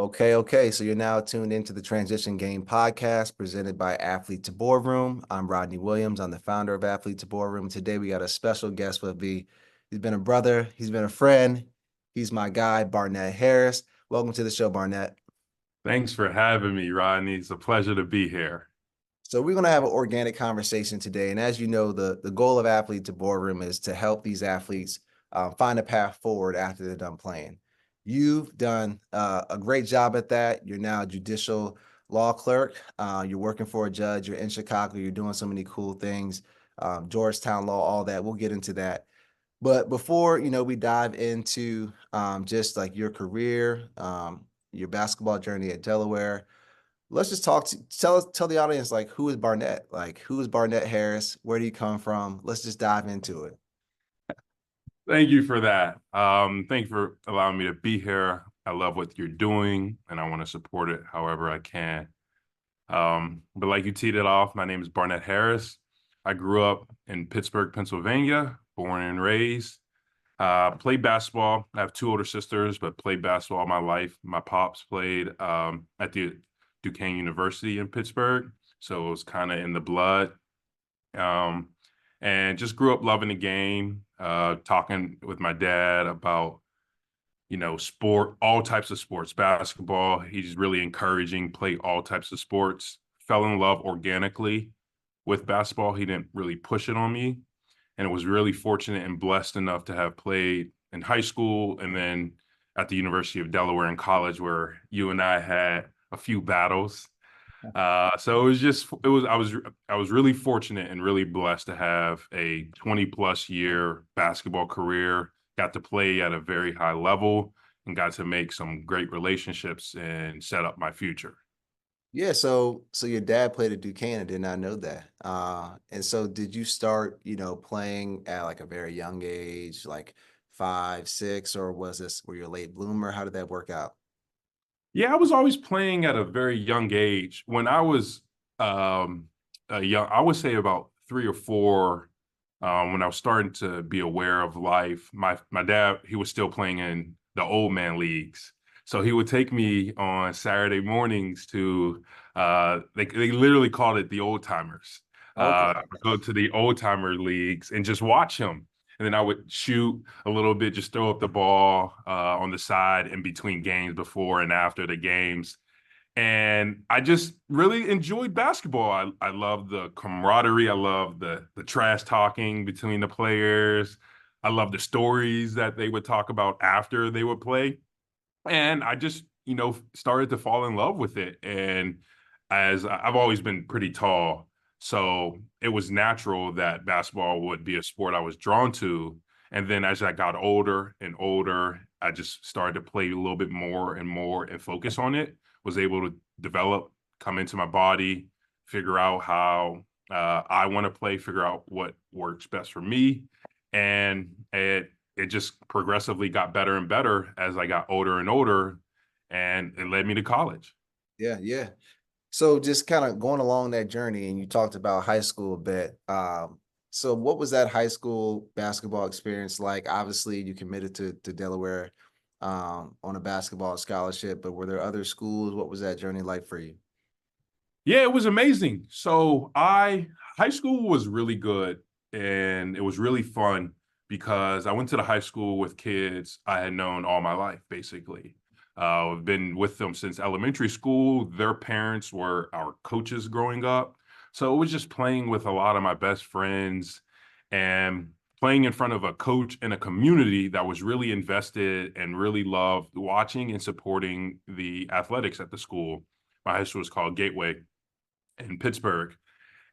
Okay. So you're now tuned into the Transition Game podcast presented by Athlete to Boardroom. I'm Rodney Williams. I'm the founder of Athlete to Boardroom. Today we got a special guest with me. He's been a brother. He's been a friend. He's my guy, Barnett Harris. Welcome to the show, Barnett. Thanks for having me, Rodney. It's a pleasure to be here. So we're going to have an organic conversation today. And as you know, the goal of Athlete to Boardroom is to help these athletes find a path forward after they're done playing. You've done a great job at that. You're now a judicial law clerk. You're working for a judge. You're in Chicago. You're doing so many cool things. Georgetown law, all that. We'll get into that. But before, we dive into just like your career, your basketball journey at Delaware, let's just tell the audience, like, who is Barnett? Like, who is Barnett Harris? Where do you come from? Let's just dive into it. Thank you for that. Thank you for allowing me to be here. I love what you're doing, and I want to support it however I can. But like you teed it off, my name is Barnett Harris. I grew up in Pittsburgh, Pennsylvania, born and raised. Played basketball. I have two older sisters, but played basketball all my life. My pops played at the Duquesne University in Pittsburgh, so it was kind of in the blood. And just grew up loving the game, talking with my dad about, sport, all types of sports, basketball. He's really encouraging, play all types of sports. Fell in love organically with basketball. He didn't really push it on me. And it was really fortunate and blessed enough to have played in high school and then at the University of Delaware in college, where you and I had a few battles. So I was really fortunate and really blessed to have a 20 plus year basketball career, got to play at a very high level and got to make some great relationships and set up my future. Yeah, so your dad played at Duquesne. I did not know that. And so did you start, playing at like a very young age, like 5, 6, or were you a late bloomer? How did that work out? Yeah, I was always playing at a very young age. When I was young, I would say about 3 or 4, when I was starting to be aware of life. My dad, he was still playing in the old man leagues. So he would take me on Saturday mornings to they literally called it the old timers. Okay. Go to the old timer leagues and just watch him. And then I would shoot a little bit, just throw up the ball on the side in between games, before and after the games. And I just really enjoyed basketball. I love the camaraderie. I love the trash talking between the players. I love the stories that they would talk about after they would play. And I just, started to fall in love with it. And as I've always been pretty tall, so it was natural that basketball would be a sport I was drawn to. And then as I got older and older, I just started to play a little bit more and more and focus on it, was able to develop, come into my body, figure out how I want to play, figure out what works best for me. And it just progressively got better and better as I got older and older, and it led me to college. Yeah. So just kind of going along that journey, and you talked about high school a bit. So what was that high school basketball experience like? Obviously, you committed to Delaware on a basketball scholarship, but were there other schools? What was that journey like for you? Yeah, it was amazing. So high school was really good, and it was really fun because I went to the high school with kids I had known all my life, basically. I've been with them since elementary school. Their parents were our coaches growing up. So it was just playing with a lot of my best friends and playing in front of a coach in a community that was really invested and really loved watching and supporting the athletics at the school. My high school was called Gateway in Pittsburgh,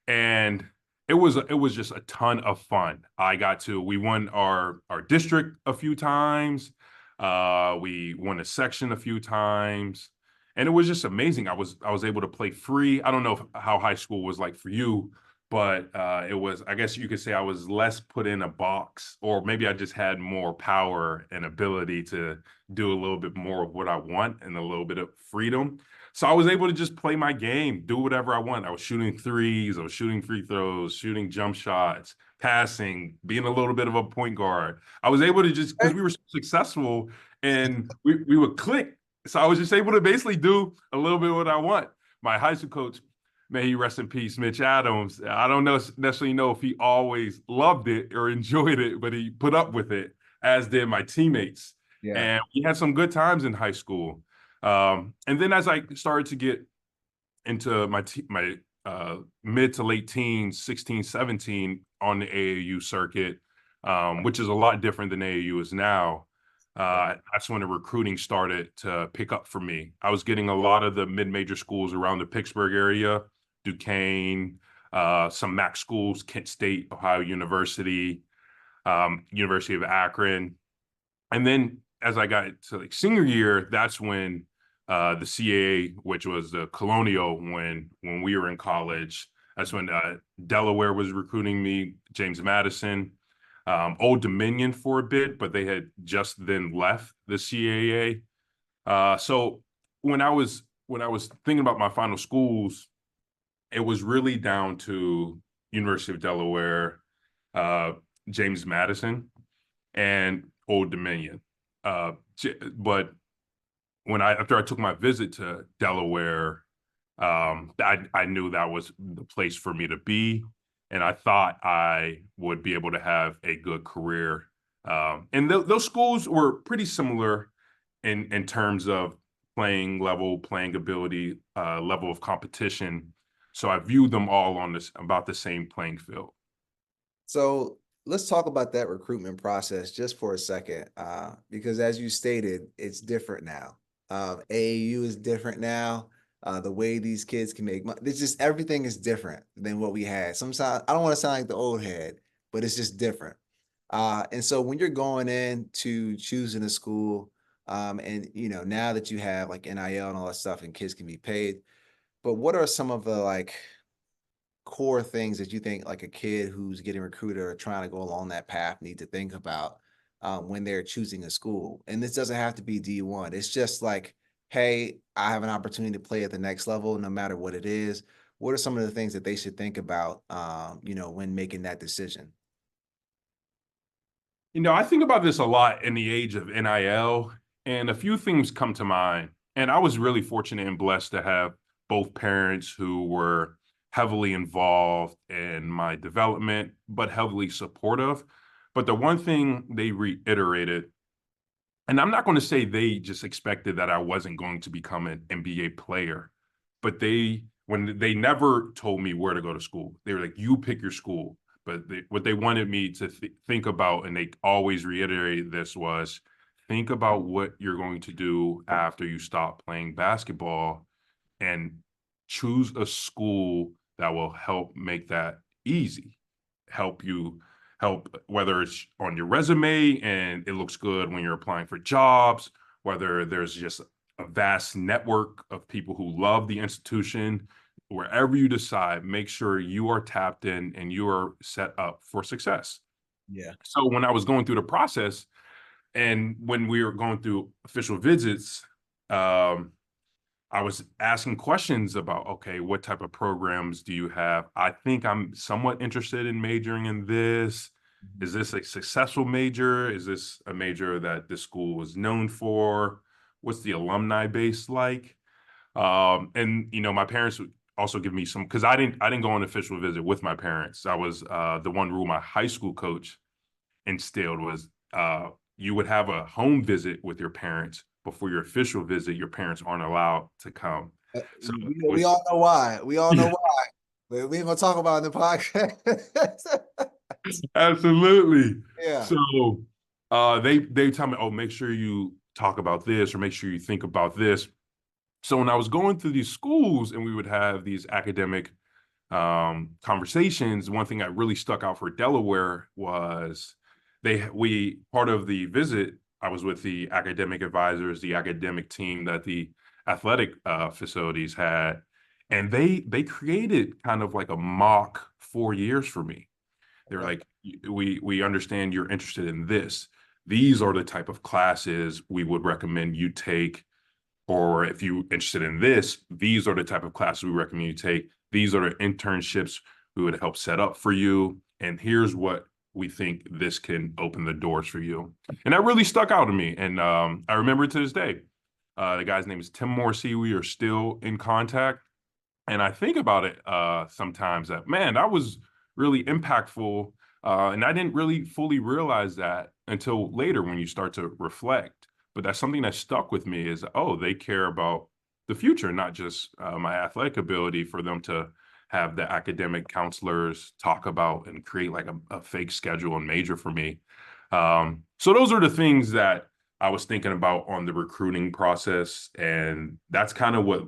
and it was just a ton of fun. We won our district a few times. We won a section a few times, and it was just amazing. I was able to play free. I don't know how high school was like for you, but it was. I guess you could say I was less put in a box, or maybe I just had more power and ability to do a little bit more of what I want and a little bit of freedom. So I was able to just play my game, do whatever I want. I was shooting threes, I was shooting free throws, shooting jump shots, passing, being a little bit of a point guard. I was able to just, because we were so successful, and we would click. So I was just able to basically do a little bit of what I want. My high school coach, may he rest in peace, Mitch Adams. I don't necessarily know if he always loved it or enjoyed it, but he put up with it, as did my teammates. Yeah. And we had some good times in high school. And then as I started to get into my mid to late teens, 16, 17 on the AAU circuit, which is a lot different than AAU is now. That's when the recruiting started to pick up for me. I was getting a lot of the mid-major schools around the Pittsburgh area, Duquesne, some MAC schools, Kent State, Ohio University, University of Akron. And then as I got to like senior year, that's when the CAA, which was the Colonial, when we were in college, that's when Delaware was recruiting me, James Madison, Old Dominion for a bit, but they had just then left the CAA. So when I was thinking about my final schools, it was really down to University of Delaware, James Madison, and Old Dominion. But after I took my visit to Delaware, I knew that was the place for me to be, and I thought I would be able to have a good career. And those schools were pretty similar in terms of playing level, playing ability, level of competition. So I viewed them all on about the same playing field. So let's talk about that recruitment process just for a second, because as you stated, it's different now. AAU is different now. The way these kids can make money, it's just everything is different than what we had. Sometimes I don't want to sound like the old head, but it's just different. And so when you're going in to choosing a school, and now that you have like NIL and all that stuff, and kids can be paid, but what are some of the like core things that you think like a kid who's getting recruited or trying to go along that path need to think about when they're choosing a school? And this doesn't have to be D1. It's just like, hey, I have an opportunity to play at the next level, no matter what it is. What are some of the things that they should think about, when making that decision? I think about this a lot in the age of NIL, and a few things come to mind. And I was really fortunate and blessed to have both parents who were heavily involved in my development, but heavily supportive. But the one thing they reiterated, and I'm not going to say they just expected that I wasn't going to become an NBA player, but when they never told me where to go to school, they were like, you pick your school. But what they wanted me to think about, and they always reiterated this, was think about what you're going to do after you stop playing basketball and choose a school that will help make that easy, help whether it's on your resume and it looks good when you're applying for jobs, whether there's just a vast network of people who love the institution. Wherever you decide, make sure you are tapped in and you are set up for success. Yeah. So when I was going through the process and when we were going through official visits, I was asking questions about, okay, what type of programs do you have? I think I'm somewhat interested in majoring in this. Is this a successful major? Is this a major that the school is known for? What's the alumni base like? And my parents would also give me some, because I didn't go on an official visit with my parents. I was the one rule my high school coach instilled was you would have a home visit with your parents. Before your official visit, your parents aren't allowed to come. So We all know why. We all know why. But we ain't gonna talk about it in the podcast. absolutely. Yeah. So they tell me, oh, make sure you talk about this or make sure you think about this. So when I was going through these schools and we would have these academic conversations, one thing that really stuck out for Delaware was part of the visit, I was with the academic advisors, the academic team that the athletic facilities had, and they created kind of like a mock 4 years for me. They're like, we understand you're interested in this. These are the type of classes we would recommend you take. Or if you're interested in this, these are the type of classes we recommend you take. These are the internships we would help set up for you. And here's what we think this can open the doors for you. And that really stuck out to me. And I remember it to this day. The guy's name is Tim Morsey. We are still in contact. And I think about it sometimes that, man, that was really impactful. And I didn't really fully realize that until later when you start to reflect. But that's something that stuck with me is, oh, they care about the future, not just my athletic ability for them to have the academic counselors talk about and create like a fake schedule and major for me. So those are the things that I was thinking about on the recruiting process. And that's kind of what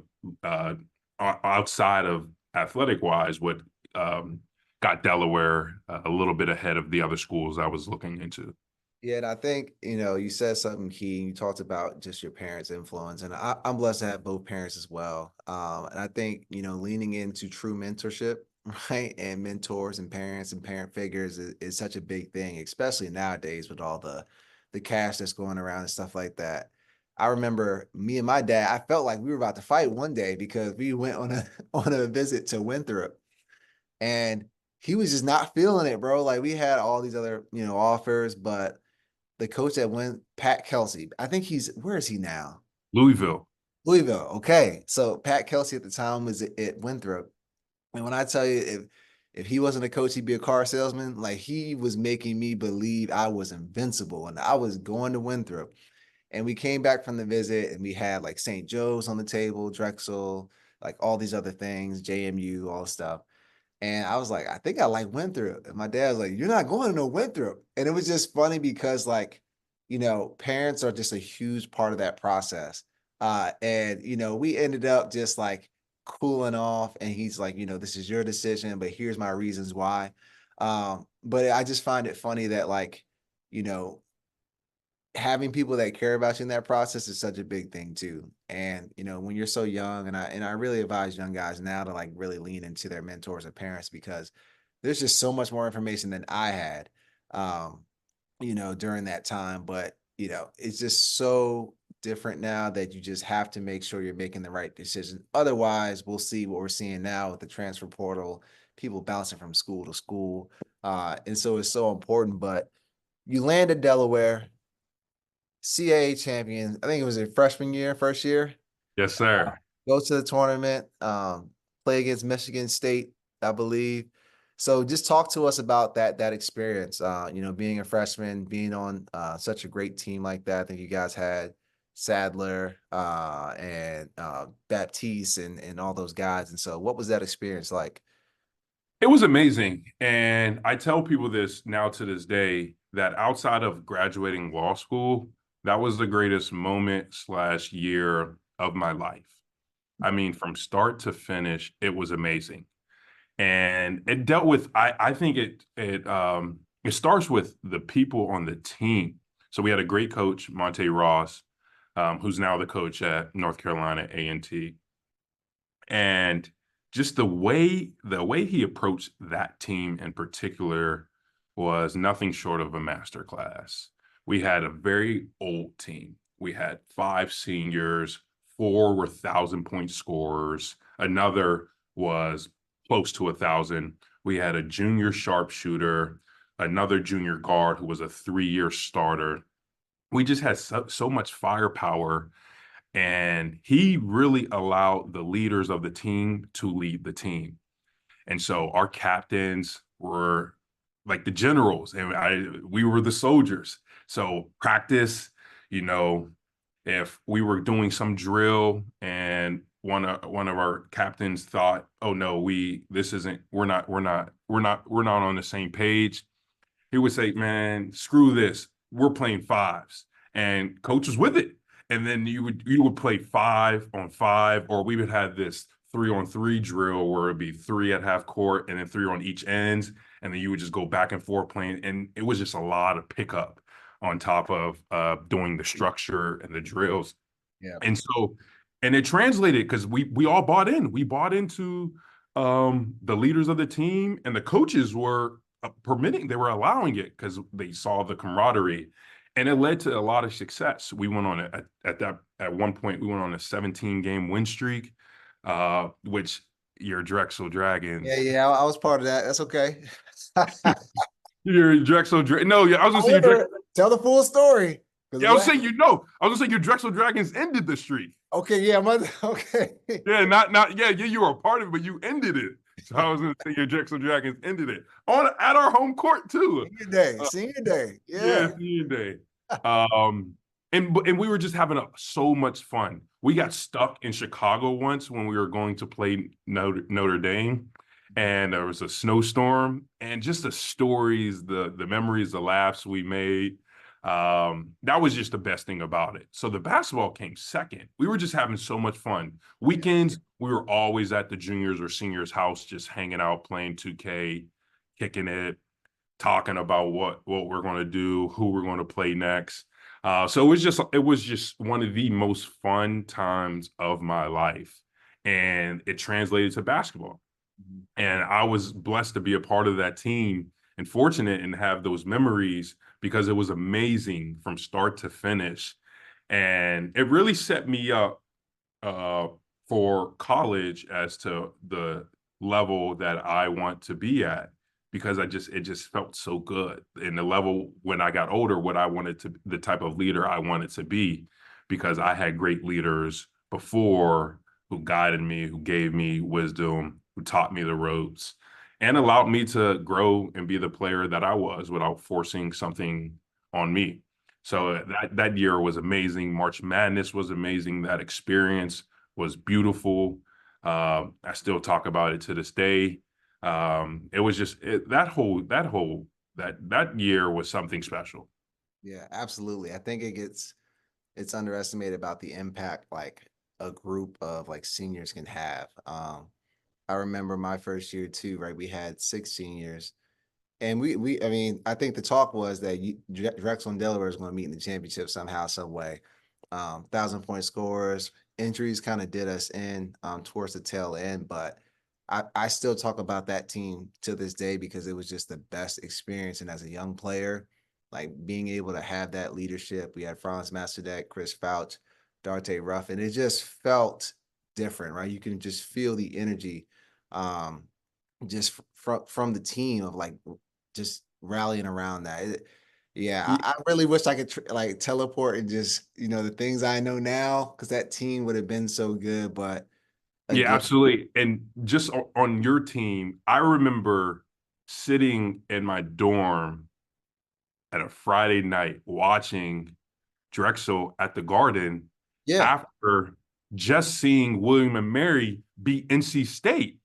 outside of athletic wise, what got Delaware a little bit ahead of the other schools I was looking into. Yeah, and I think, you said something key. You talked about just your parents' influence, and I'm blessed to have both parents as well. And I think, leaning into true mentorship, right, and mentors and parents and parent figures is such a big thing, especially nowadays with all the cash that's going around and stuff like that. I remember me and my dad, I felt like we were about to fight one day because we went on a on a visit to Winthrop, and he was just not feeling it, bro. Like we had all these other, offers, but the coach that went, Pat Kelsey, I think where is he now? Louisville. Louisville. Okay. So Pat Kelsey at the time was at Winthrop. And when I tell you, if he wasn't a coach, he'd be a car salesman. Like he was making me believe I was invincible and I was going to Winthrop. And we came back from the visit and we had like St. Joe's on the table, Drexel, like all these other things, JMU, all stuff. And I was like, I think I like Winthrop. And my dad was like, you're not going to no Winthrop. And it was just funny because like, parents are just a huge part of that process. And we ended up just like cooling off and he's like, this is your decision, but here's my reasons why. But I just find it funny that like, you know, having people that care about you in that process is such a big thing too. And when you're so young, and I really advise young guys now to like really lean into their mentors or parents because there's just so much more information than I had, during that time. But it's just so different now that you just have to make sure you're making the right decision. Otherwise, we'll see what we're seeing now with the transfer portal, people bouncing from school to school. And so it's so important. But you land in Delaware, CAA champion. I think it was a freshman year, first year. Yes, sir. Go to the tournament, play against Michigan State, I believe. So just talk to us about that experience. Being a freshman, being on such a great team like that. I think you guys had Sadler and Baptiste and all those guys. And so what was that experience like? It was amazing. And I tell people this now to this day that outside of graduating law school, that was the greatest moment slash year of my life. I mean, from start to finish, it was amazing. And it dealt with, I think it starts with the people on the team. So we had a great coach, Monte Ross, who's now the coach at North Carolina A&T. And just the way he approached that team in particular was nothing short of a masterclass. We had a very old team. We had 5 seniors, 4 were 1,000-point scorers. Another was close to 1,000. We had a junior sharpshooter, another junior guard who was a 3-year starter. We just had so much firepower. And he really allowed the leaders of the team to lead the team. And so our captains were like the generals and we were the soldiers. So practice, if we were doing some drill and one of our captains thought, oh no, we're not on the same page. He would say, man, screw this. We're playing fives. And coach was with it. And then you would play 5-on-5, or we would have this 3-on-3 drill where it'd be 3 at half court and then 3 on each ends. And then you would just go back and forth playing. And it was just a lot of pickup on top of doing the structure and the drills. Yeah. And it translated because we all bought in. We bought into the leaders of the team, and the coaches were they were allowing it because they saw the camaraderie. And it led to a lot of success. We went on at one point, we went on a 17-game win streak, which your Drexel Dragons. Yeah, I was part of that. That's okay. Your Drexel Dragons. No, yeah, I was gonna say tell the full story. Because Yeah, I was saying, I was gonna say your Drexel Dragons ended the streak. Okay, yeah, okay. Yeah, yeah, you were a part of it, but you ended it. So I was gonna say your Drexel Dragons ended it at our home court too. Senior day, Yeah, yeah. senior day. Um, and we were just having so much fun. We got stuck in Chicago once when we were going to play Notre Dame, and there was a snowstorm, and just the stories, the memories, the laughs we made. That was just the best thing about it. So the basketball came second. We were just having so much fun. Weekends, we were always at the juniors or seniors' house, just hanging out, playing 2K, kicking it, talking about what we're going to do, who we're going to play next. So it was just one of the most fun times of my life, and it translated to basketball. Mhm. And I was blessed to be a part of that team and fortunate and have those memories because it was amazing from start to finish, and it really set me up uh, for college as to the level that I want to be at because it just felt so good. And the level when I got older, what I wanted to, the type of leader I wanted to be, because I had great leaders before who guided me, who gave me wisdom, who taught me the ropes, and allowed me to grow and be the player that I was without forcing something on me. So that year was amazing. March Madness was amazing. That experience was beautiful. I still talk about it to this day. It was just that year was something special. Yeah, absolutely. I think it's underestimated about the impact like a group of like seniors can have. I remember my first year too, right? We had 6 seniors, and I mean, I think the talk was that Drexel and Delaware is going to meet in the championship somehow, some way. 1,000 point scores, injuries kind of did us in towards the tail end, but I still talk about that team to this day because it was just the best experience. And as a young player, like being able to have that leadership, we had Franz Masterdeck, Chris Fouch, Darte Ruff, and it just felt different, right? You can just feel the energy um, just from the team of like just rallying around that. Yeah, I really wish I could like teleport and just the things I know now because that team would have been so good. But Yeah, again, absolutely. And just on your team, I remember sitting in my dorm at a Friday night watching Drexel at the Garden yeah, after just seeing William and Mary beat NC State,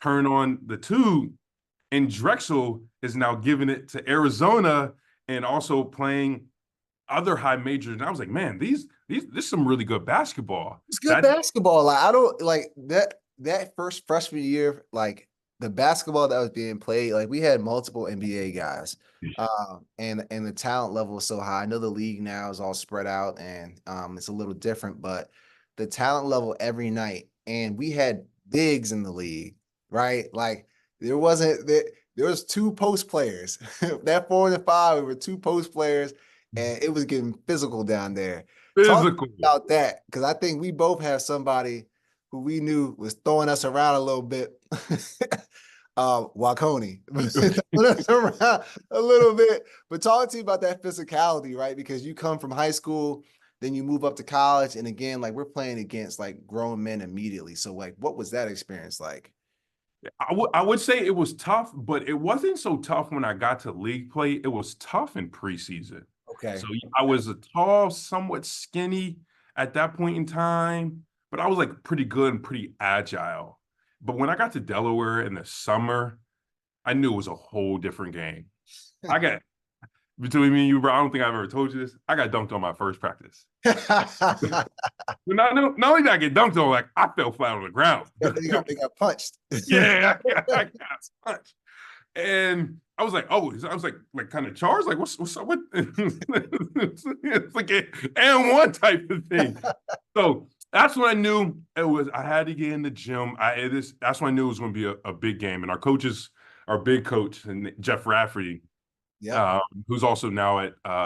turn on the tube, and Drexel is now giving it to Arizona and also playing other high majors. And I was like, man, this is some really good basketball. it's good That basketball. Like I don't like that first freshman year, like the basketball that was being played. Like we had multiple NBA guys, and the talent level was so high. I know the league now is all spread out and it's a little different, but the talent level every night, and we had bigs in the league, right? Like there was two post players. That 4 and 5, we were two post players, and it was getting physical down there. Talk physical. about that because I think we both have somebody who we knew was throwing us around a little bit. Waconi throwing us around a little bit. But talk to you about that physicality, right? Because you come from high school, then you move up to college, and again, like we're playing against like grown men immediately. So, like, what was that experience like? I would say it was tough, but it wasn't so tough when I got to league play. It was tough in preseason. Okay. So I was a tall, somewhat skinny at that point in time, but I was like pretty good and pretty agile. But when I got to Delaware in the summer, I knew it was a whole different game. I got between me and you, bro. I don't think I've ever told you this. I got dunked on my first practice. But not only did I get dunked on, like I fell flat on the ground. They got punched. Yeah, I got punched. And I was like, oh, I was like kind of charged. Like, what's up with it's like an and one type of thing. So that's when I knew I had to get in the gym. That's when I knew it was going to be a big game. And our big coach, and Jeff Rafferty, Yep. who's also now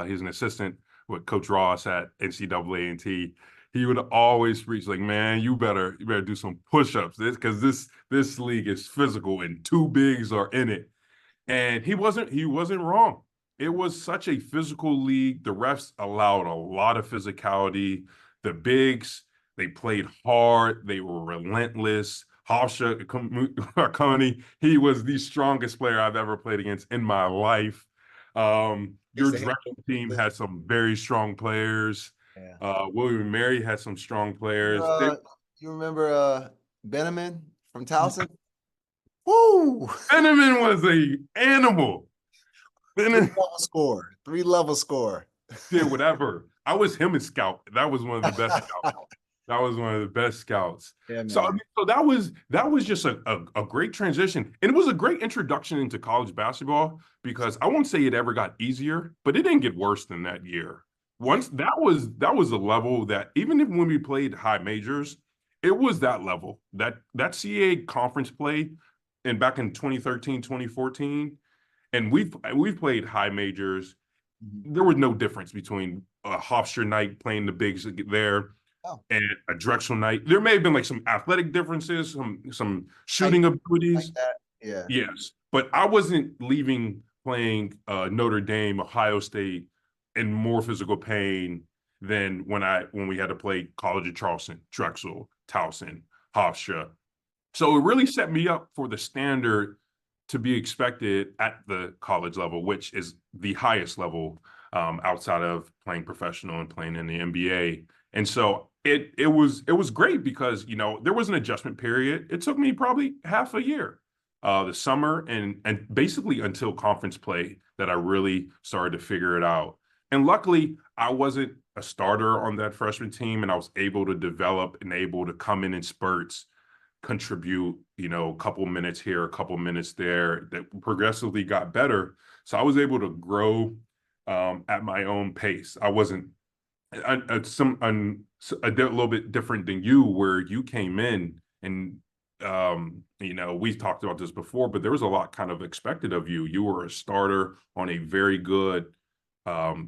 he's an assistant with Coach Ross at NCAA and T. He would always preach like, man, you better do some push-ups because this league is physical and two bigs are in it. And he wasn't wrong. It was such a physical league. The refs allowed a lot of physicality. The bigs, they played hard. They were relentless. Hofstra Akoni, he was the strongest player I've ever played against in my life. Your Used to hate direction team had some very strong players. yeah. William and Mary had some strong players. You remember Benjamin from Towson? Woo! Benjamin was a animal. Benjamin, 3 level score. 3 level score. did whatever. I was him and scout. That was one of the best scouts. That was one of the best scouts. Yeah, So, man. so that was just a great transition. And it was a great introduction into college basketball because I won't say it ever got easier, but it didn't get worse than that year. Once that was a level that even if when we played high majors, it was that level. That CAA conference play and back in 2013, 2014, and we've played high majors. There was no difference between a Hofstra night playing the bigs there Oh, and a Drexel night. There may have been like some athletic differences, some like, shooting like abilities. that. Yeah. Yes, but I wasn't leaving playing Notre Dame, Ohio State in more physical pain than when we had to play College of Charleston, Drexel, Towson, Hofstra. So it really set me up for the standard to be expected at the college level, which is the highest level outside of playing professional and playing in the NBA. And so it was great because there was an adjustment period. It took me probably half a year, the summer and basically until conference play that I really started to figure it out. And luckily, I wasn't a starter on that freshman team, and I was able to develop and able to come in spurts, contribute, a couple minutes here, a couple minutes there, that progressively got better. So I was able to grow at my own pace. I wasn't a little bit different than you, where you came in and we've talked about this before, but there was a lot kind of expected of you. You were a starter on a very good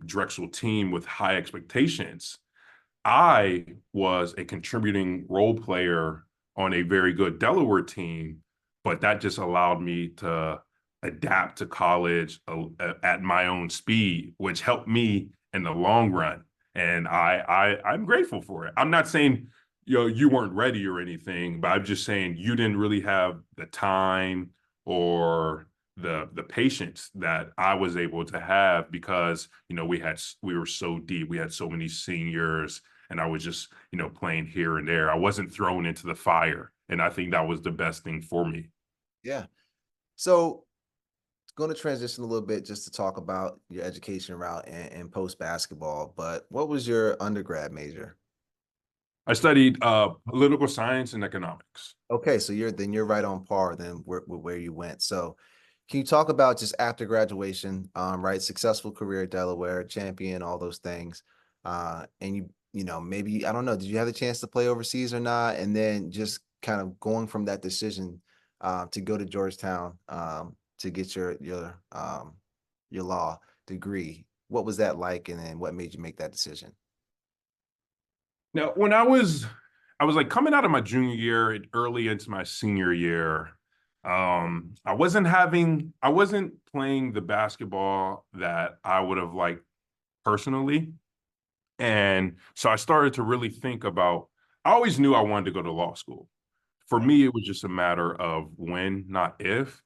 Drexel team with high expectations. I was a contributing role player on a very good Delaware team, but that just allowed me to adapt to college at my own speed, which helped me in the long run. And I'm grateful for it. I'm not saying you weren't ready or anything, but I'm just saying you didn't really have the time or the patience that I was able to have because we were so deep. We had so many seniors, and I was just playing here and there. I wasn't thrown into the fire, and I think that was the best thing for me. Yeah. So going to transition a little bit just to talk about your education route and post basketball. But what was your undergrad major? I studied political science and economics. Okay, so you're right on par then with where you went. So can you talk about just after graduation, right? Successful career at Delaware, champion, all those things. And maybe, I don't know, did you have the chance to play overseas or not? And then just kind of going from that decision to go to Georgetown to get your law degree. What was that like? And then what made you make that decision? Now, when I was like coming out of my junior year and early into my senior year, I wasn't playing the basketball that I would have liked personally. And so I started to really think about, I always knew I wanted to go to law school. For me, it was just a matter of when, not if.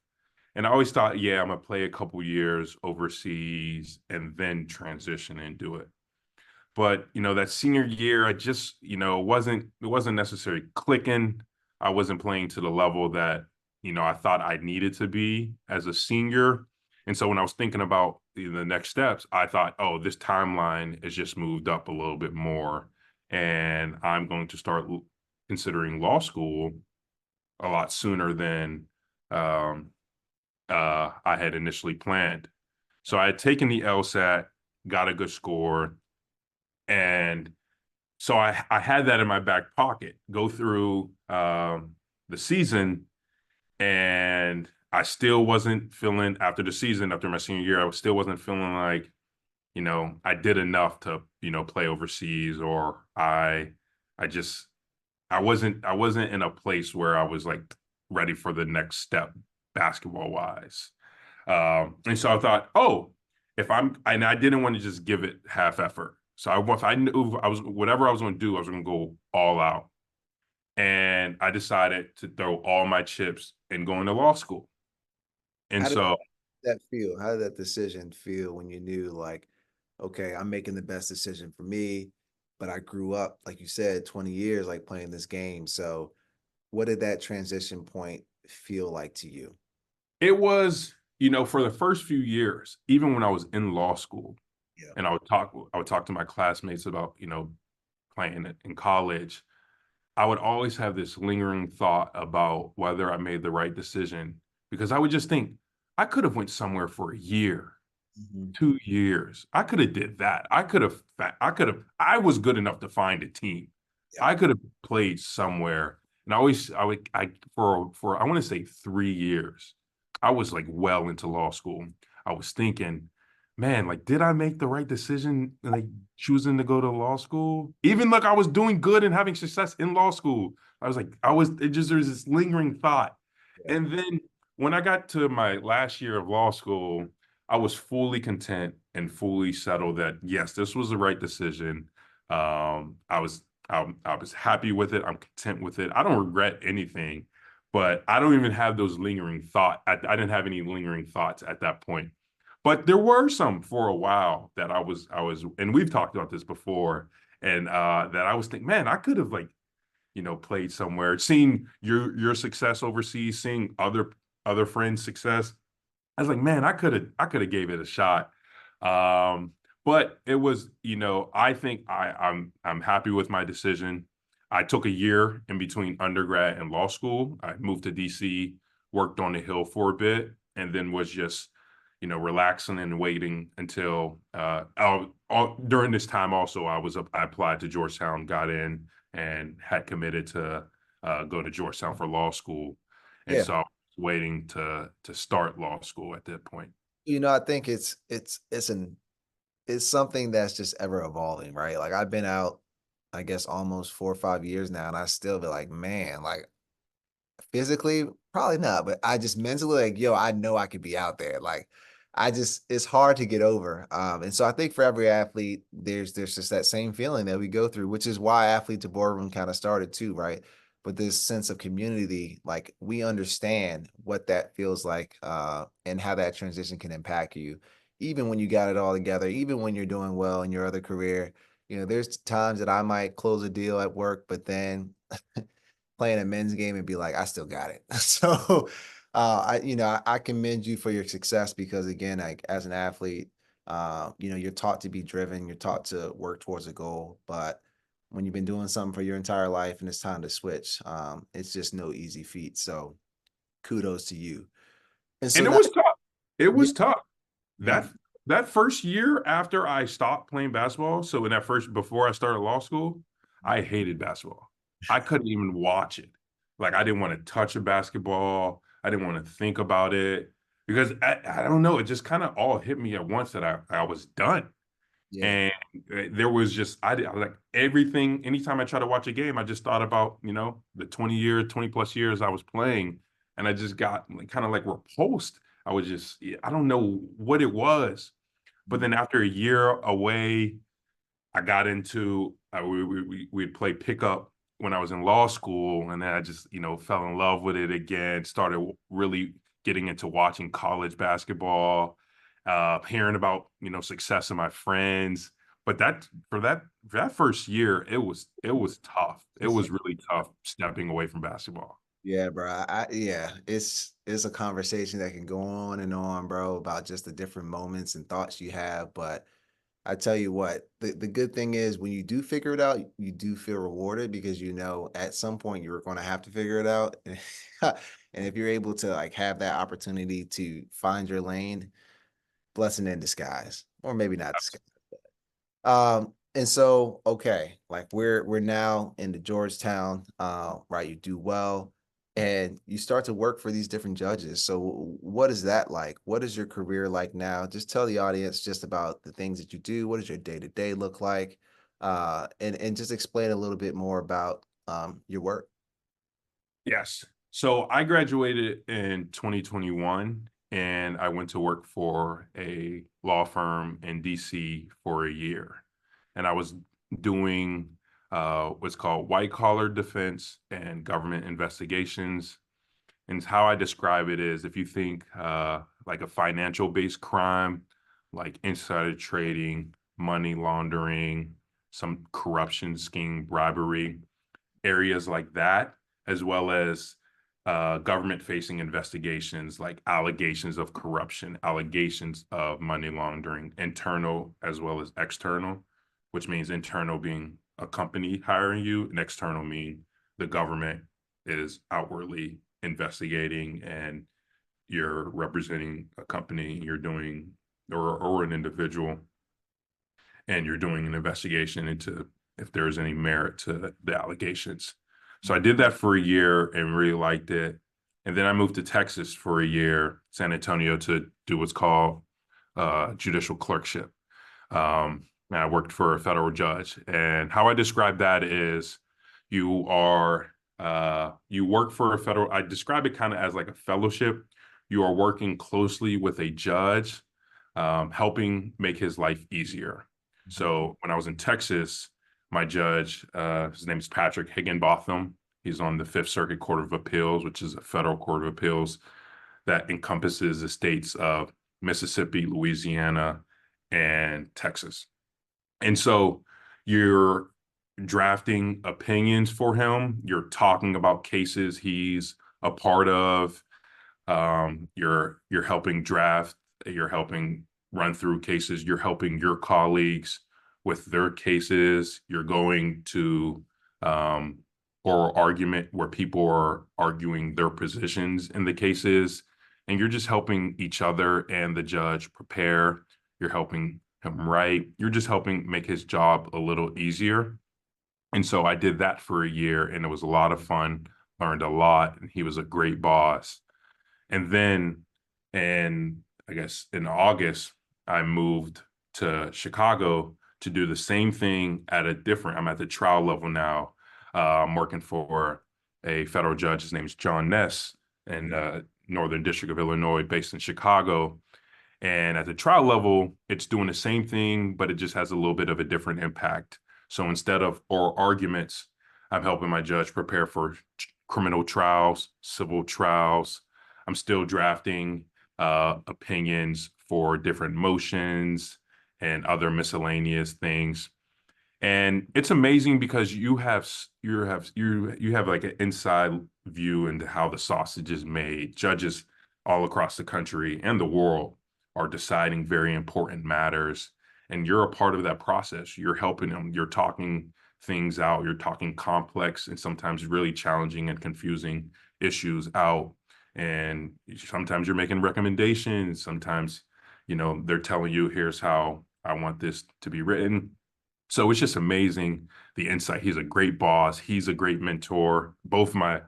And I always thought, yeah, I'm gonna play a couple years overseas and then transition and do it. But that senior year, I just it wasn't necessarily clicking. I wasn't playing to the level that I thought I needed to be as a senior. And so when I was thinking about the next steps, I thought, oh, this timeline has just moved up a little bit more, and I'm going to start considering law school a lot sooner than I had initially planned. So I had taken the LSAT, got a good score, and so I had that in my back pocket, go through the season, and I still wasn't feeling, after the season, after my senior year, I still wasn't feeling like, I did enough to, play overseas, or I wasn't in a place where I was like ready for the next step basketball wise. And so I thought, oh, and I didn't want to just give it half effort. So if I knew I was whatever I was going to do, I was going to go all out. And I decided to throw all my chips and go into law school. And How did so that feel? How did that decision feel when you knew like, okay, I'm making the best decision for me, but I grew up, like you said, 20 years like playing this game. So what did that transition point feel like to you? it was, for the first few years, even when I was in law school, Yeah. and I would talk to my classmates about, playing it in college. I would always have this lingering thought about whether I made the right decision because I would just think I could have went somewhere for a year, Mhm. 2 years. I could have did that. I was good enough to find a team. Yeah. I could have played somewhere. And I want to say 3 years, I was like well into law school. I was thinking, man, like, did I make the right decision, like choosing to go to law school? Even like I was doing good and having success in law school. There's this lingering thought. Yeah. And then when I got to my last year of law school, I was fully content and fully settled that yes, this was the right decision. I was happy with it. I'm content with it. I don't regret anything, but I don't even have those lingering thought. I didn't have any lingering thoughts at that point. But there were some for a while that and we've talked about this before, and that I was thinking, man, I could have like, played somewhere, seen your success overseas, seeing other friends' success. I was like, man, I could have gave it a shot. But it was, I think I'm happy with my decision. I took a year in between undergrad and law school. I moved to DC, worked on the Hill for a bit, and then was just, relaxing and waiting until during this time also I applied to Georgetown, got in, and had committed to go to Georgetown for law school. And Yeah. so waiting to start law school at that point. I think it's something that's just ever evolving, right? Like I've been out, I guess almost 4 or 5 years now, and I still be like, man, like physically, probably not, but I just mentally like, yo, I know I could be out there. Like, it's hard to get over. And so I think for every athlete, there's just that same feeling that we go through, which is why Athlete to Boardroom kind of started too, right? But this sense of community, like we understand what that feels like, and how that transition can impact you, even when you got it all together, even when you're doing well in your other career. There's times that I might close a deal at work, but then playing a men's game and be like, I still got it. So I commend you for your success because again, like as an athlete, you're taught to be driven, you're taught to work towards a goal. But when you've been doing something for your entire life and it's time to switch, it's just no easy feat. So kudos to you. And so And it now, was tough. It yeah, was tough. mhm, That first year after I stopped playing basketball, so in that first before I started law school, I hated basketball. I couldn't even watch it. Like I didn't want to touch a basketball. I didn't want to think about it because I don't know. It just kind of all hit me at once that I was done. yeah, And there was just I like everything. Anytime I try to watch a game, I just thought about the 20 plus years I was playing, and I just got like, kind of like repulsed. I was just I don't know what it was, but mm, then after a year away, I got into we'd play pickup when I was in law school, and then I just fell in love with it again. Started really getting into watching college basketball, hearing about success of my friends. But that first year, it was tough. It was really tough stepping away from basketball. yeah, bro. Yeah, it's a conversation that can go on and on, bro, about just the different moments and thoughts you have. But I tell you what, the good thing is when you do figure it out, you do feel rewarded because at some point you're going to have to figure it out. And if you're able to like have that opportunity to find your lane, blessing in disguise, or maybe not disguise. And so okay, like we're now in the Georgetown, right? You do well and you start to work for these different judges. So what is that like? What is your career like now? Just tell the audience just about the things that you do. What does your day-to-day look like? And just explain a little bit more about your work. Yes. So I graduated in 2021, and I went to work for a law firm in DC for a year. And I was doing what's called white collar defense and government investigations. And how I describe it is, if you think like a financial based crime, like insider trading, money laundering, some corruption scheme, bribery, areas like that, as well as government facing investigations like allegations of corruption, allegations of money laundering, internal as well as external, which means internal being a company hiring you, and external mean the government is outwardly investigating and you're representing a company, you're doing, or an individual, and you're doing an investigation into if there's any merit to the allegations. So I did that for a year and really liked it. And then I moved to Texas for a year, San Antonio, to do what's called judicial clerkship. And I worked for a federal judge. And how I describe that is you work for a federal, I describe it kind of as like a fellowship. You are working closely with a judge, helping make his life easier. So when I was in Texas, my judge, his name is Patrick Higginbotham. He's on the Fifth Circuit Court of Appeals, which is a federal court of appeals that encompasses the states of Mississippi, Louisiana, and Texas. And so you're drafting opinions for him. You're talking about cases he's a part of. You're helping draft. You're helping run through cases. You're helping your colleagues with their cases. You're going to oral argument where people are arguing their positions in the cases, and you're just helping each other and the judge prepare. You're helping him write. You're just helping make his job a little easier. And so I did that for a year, and it was a lot of fun. Learned a lot, and he was a great boss. And then, and I guess in August, I moved to Chicago to do the same thing at a different, I'm at the trial level now. I'm working for a federal judge. His name is John Ness in Northern District of Illinois, based in Chicago. And at the trial level, it's doing the same thing, but it just has a little bit of a different impact. So instead of oral arguments, I'm helping my judge prepare for criminal trials, civil trials. I'm still drafting opinions for different motions and other miscellaneous things. And it's amazing because you have like an inside view into how the sausage is made. Judges all across the country and the world are deciding very important matters, and you're a part of that process. You're helping them. You're talking things out. You're talking complex and sometimes really challenging and confusing issues out. And sometimes you're making recommendations. Sometimes, they're telling you, here's how I want this to be written. So it's just amazing, the insight. He's a great boss. He's a great mentor. Both my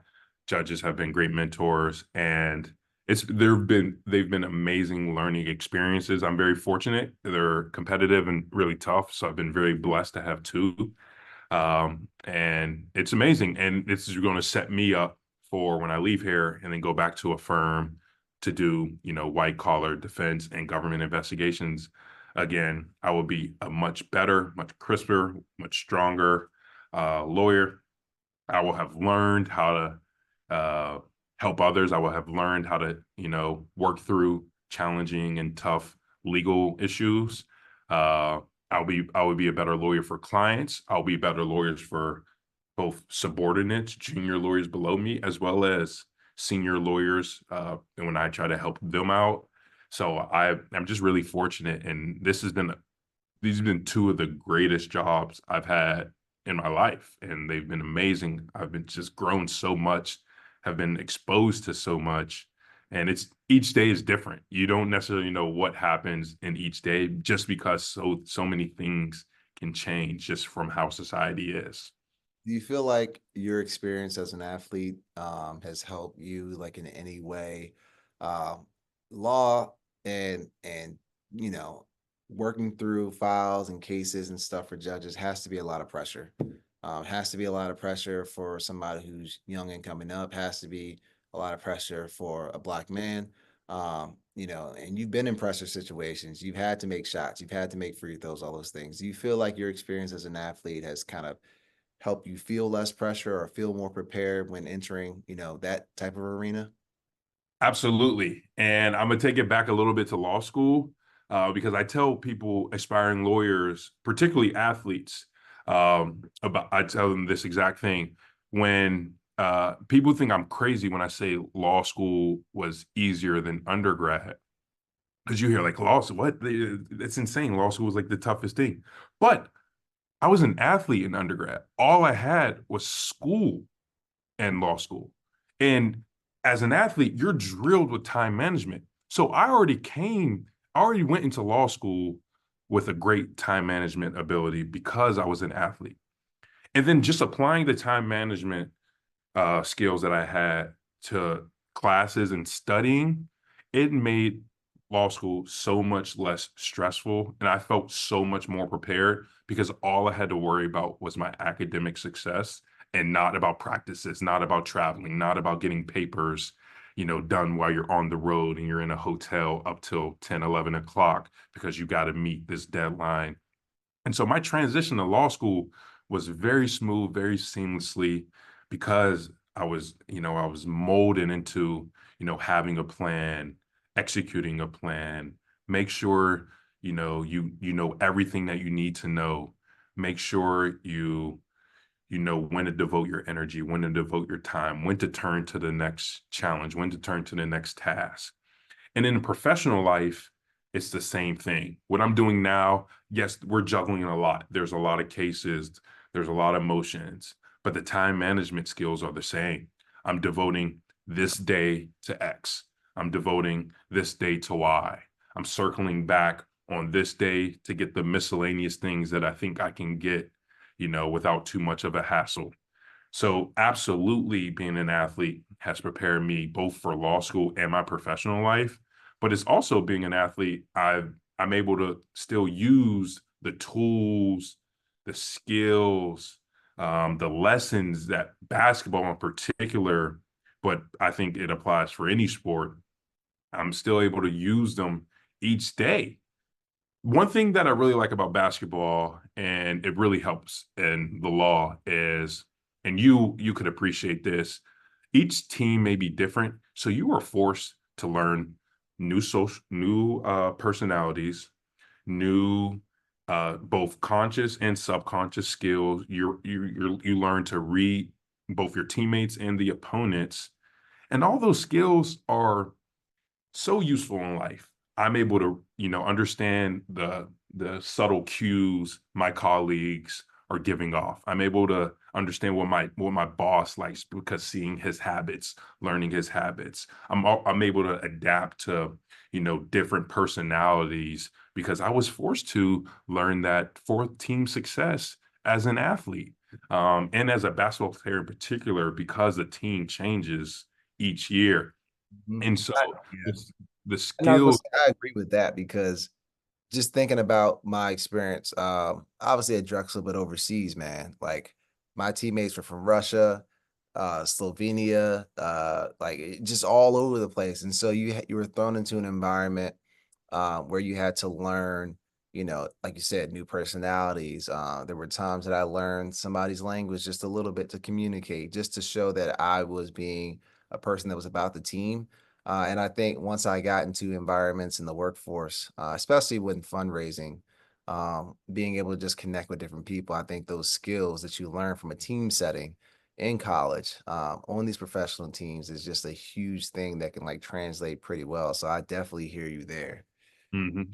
judges have been great mentors, and they've been amazing learning experiences. I'm very fortunate. They're competitive and really tough. So I've been very blessed to have two. And it's amazing. And this is going to set me up for when I leave here and then go back to a firm to do, white collar defense and government investigations. Again, I will be a much better, much crisper, much stronger lawyer. I will have learned how to help others. I will have learned how to, work through challenging and tough legal issues. I will be a better lawyer for clients. I'll be better lawyers for both subordinates, junior lawyers below me, as well as senior lawyers when I try to help them out. So I'm just really fortunate, and these have been two of the greatest jobs I've had in my life, and they've been amazing. I've been just grown so much, have been exposed to so much, and each day is different. You don't necessarily know what happens in each day just because so many things can change just from how society is. Do you feel like your experience as an athlete has helped you like in any way? Law and working through files and cases and stuff for judges has to be a lot of pressure. Has to be a lot of pressure for somebody who's young and coming up. Has to be a lot of pressure for a Black man. and you've been in pressure situations, you've had to make shots, you've had to make free throws, all those things. Do you feel like your experience as an athlete has kind of helped you feel less pressure or feel more prepared when entering, that type of arena? Absolutely. And I'm gonna take it back a little bit to law school, because I tell people, aspiring lawyers, particularly athletes, about I tell them this exact thing. When people think I'm crazy when I say law school was easier than undergrad, because you hear like law school, what? It's insane. Law school was like the toughest thing. But I was an athlete in undergrad. All I had was school and law school. And as an athlete, you're drilled with time management. So I already went into law school with a great time management ability because I was an athlete. And then just applying the time management skills that I had to classes and studying, it made law school so much less stressful. And I felt so much more prepared because all I had to worry about was my academic success and not about practices, not about traveling, not about getting papers, done while you're on the road and you're in a hotel up till 10, 11 o'clock because you got to meet this deadline. And so my transition to law school was very smooth, very seamlessly because I was molded into, having a plan, executing a plan, make sure, you know everything that you need to know, make sure you know when to devote your energy, when to devote your time, when to turn to the next challenge, when to turn to the next task. And in professional life, it's the same thing. What I'm doing now, yes, we're juggling a lot. There's a lot of cases, there's a lot of motions, but the time management skills are the same. I'm devoting this day to X. I'm devoting this day to Y. I'm circling back on this day to get the miscellaneous things that I think I can get, without too much of a hassle. So absolutely being an athlete has prepared me both for law school and my professional life, but it's also being an athlete, I'm able to still use the tools, the skills, the lessons that basketball in particular, but I think it applies for any sport. I'm still able to use them each day. One thing that I really like about basketball, and it really helps in the law, is, and you could appreciate this, each team may be different, so you are forced to learn new personalities, new both conscious and subconscious skills. You learn to read both your teammates and the opponents, and all those skills are so useful in life. I'm able to, understand the subtle cues my colleagues are giving off. I'm able to understand what my boss likes because seeing his habits, learning his habits. I'm able to adapt to, different personalities because I was forced to learn that for team success as an athlete, and as a basketball player in particular, because the team changes each year. Mhm. And so Yeah. the And I was gonna skills. say, I agree with that because just thinking about my experience, obviously at Drexel, but overseas, man, like my teammates were from Russia, Slovenia, just all over the place. And so you were thrown into an environment where you had to learn, like you said, new personalities. There were times that I learned somebody's language just a little bit to communicate, just to show that I was being a person that was about the team. And I think once I got into environments in the workforce, especially when fundraising, being able to just connect with different people, I think those skills that you learn from a team setting in college, on these professional teams is just a huge thing that can like translate pretty well. So I definitely hear you there.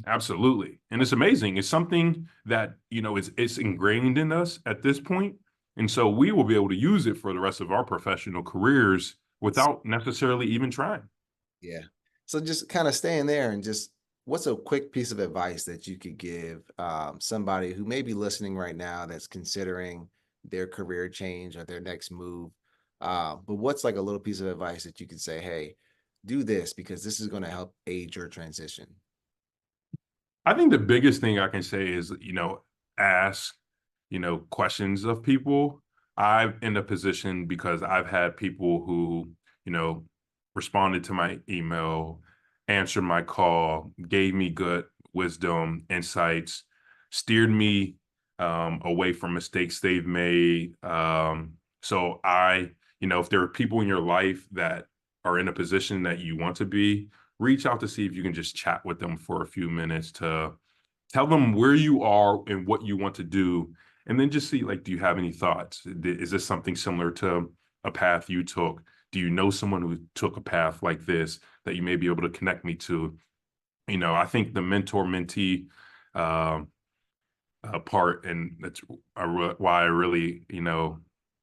Absolutely. And it's amazing. It's something that, it's ingrained in us at this point. And so we will be able to use it for the rest of our professional careers without necessarily even trying. Yeah. So just kind of staying there and just what's a quick piece of advice that you could give somebody who may be listening right now that's considering their career change or their next move? But what's like a little piece of advice that you could say, hey, do this because this is going to help aid your transition? I think the biggest thing I can say is, ask, questions of people. I'm in a position because I've had people who, you know, responded to my email, answered my call, gave me good wisdom, insights, steered me away from mistakes they've made. So if there are people in your life that are in a position that you want to be, reach out to see if you can just chat with them for a few minutes to tell them where you are and what you want to do. And then just see, like, do you have any thoughts? Is this something similar to a path you took? Do you know someone who took a path like this that you may be able to connect me to? I think the mentor-mentee part, and that's why I really,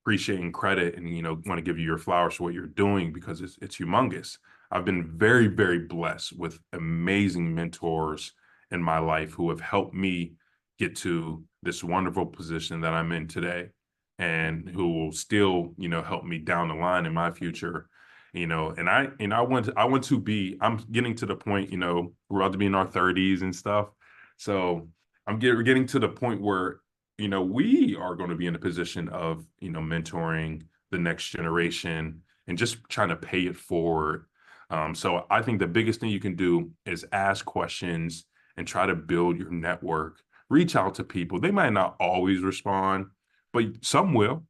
appreciate and credit and, want to give you your flowers for what you're doing, because it's humongous. I've been very, very blessed with amazing mentors in my life who have helped me get to this wonderful position that I'm in today, and who will still, help me down the line in my future. And I'm getting to the point, we're about to be in our 30s and stuff. So we're getting to the point where, we are going to be in a position of, mentoring the next generation and just trying to pay it forward. So I think the biggest thing you can do is ask questions and try to build your network. Reach out to people. They might not always respond, but some will.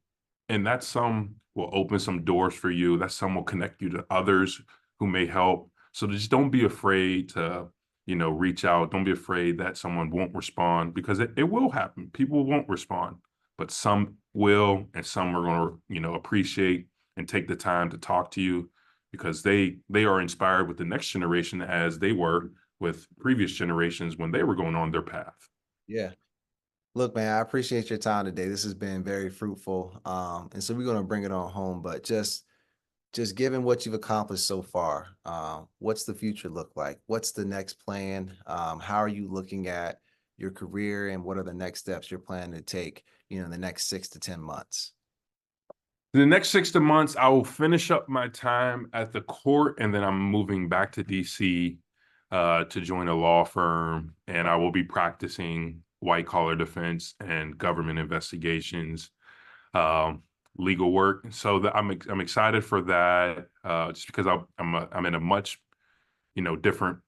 And that some will open some doors for you. That some will connect you to others who may help. So just don't be afraid to, reach out. Don't be afraid that someone won't respond, because it will happen. People won't respond, but some will, and some are going to, appreciate and take the time to talk to you, because they are inspired with the next generation as they were with previous generations when they were going on their path. Yeah. Look, man, I appreciate your time today. This has been very fruitful. And so we're going to bring it on home, but just given what you've accomplished so far, what's the future look like? What's the next plan? How are you looking at your career, and what are the next steps you're planning to take, in the next 6 to 10 months? The next 6 months, I will finish up my time at the court, and then I'm moving back to DC to join a law firm, and I will be practicing white collar defense and government investigations, legal work. So I'm excited for that, just because I'm in a much different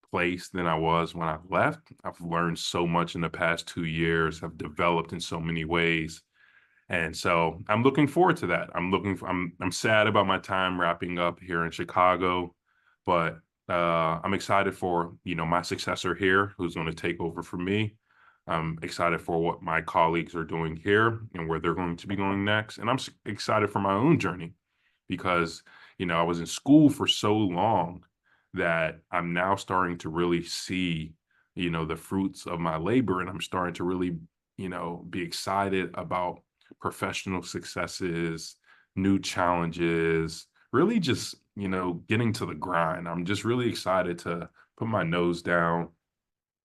place than I was when I left. I've learned so much in the past 2 years. I've developed in so many ways. And so I'm looking forward to that. I'm sad about my time wrapping up here in Chicago, but I'm excited for, my successor here, who's going to take over for me. I'm excited for what my colleagues are doing here and where they're going to be going next. And I'm excited for my own journey, because, I was in school for so long that I'm now starting to really see, the fruits of my labor. And I'm starting to really, be excited about professional successes, new challenges, really just, getting to the grind. I'm just really excited to put my nose down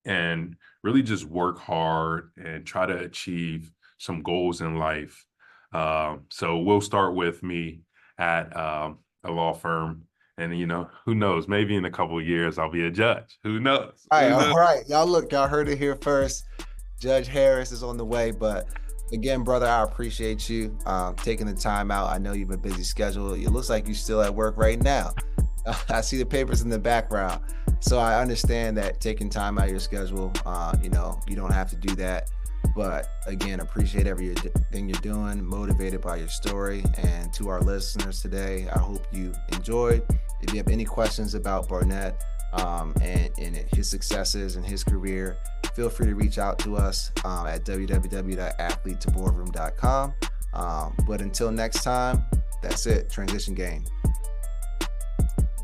and really just work hard and try to achieve some goals in life. So we'll start with me at a law firm, and who knows, maybe in a couple of years I'll be a judge. Who knows? All right. Y'all heard it here first. Judge Harris is on the way, but again, brother, I appreciate you taking the time out. I know you have a busy schedule. It looks like you're still at work right now. I see the papers in the background. So I understand that taking time out of your schedule, you don't have to do that. But again, appreciate everything you're doing, motivated by your story. And to our listeners today, I hope you enjoyed. If you have any questions about Barnett and his successes and his career, feel free to reach out to us at www.athletetoboardroom.com. But until next time, that's it. Transition game.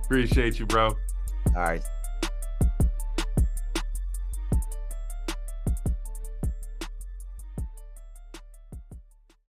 Appreciate you, bro. All right.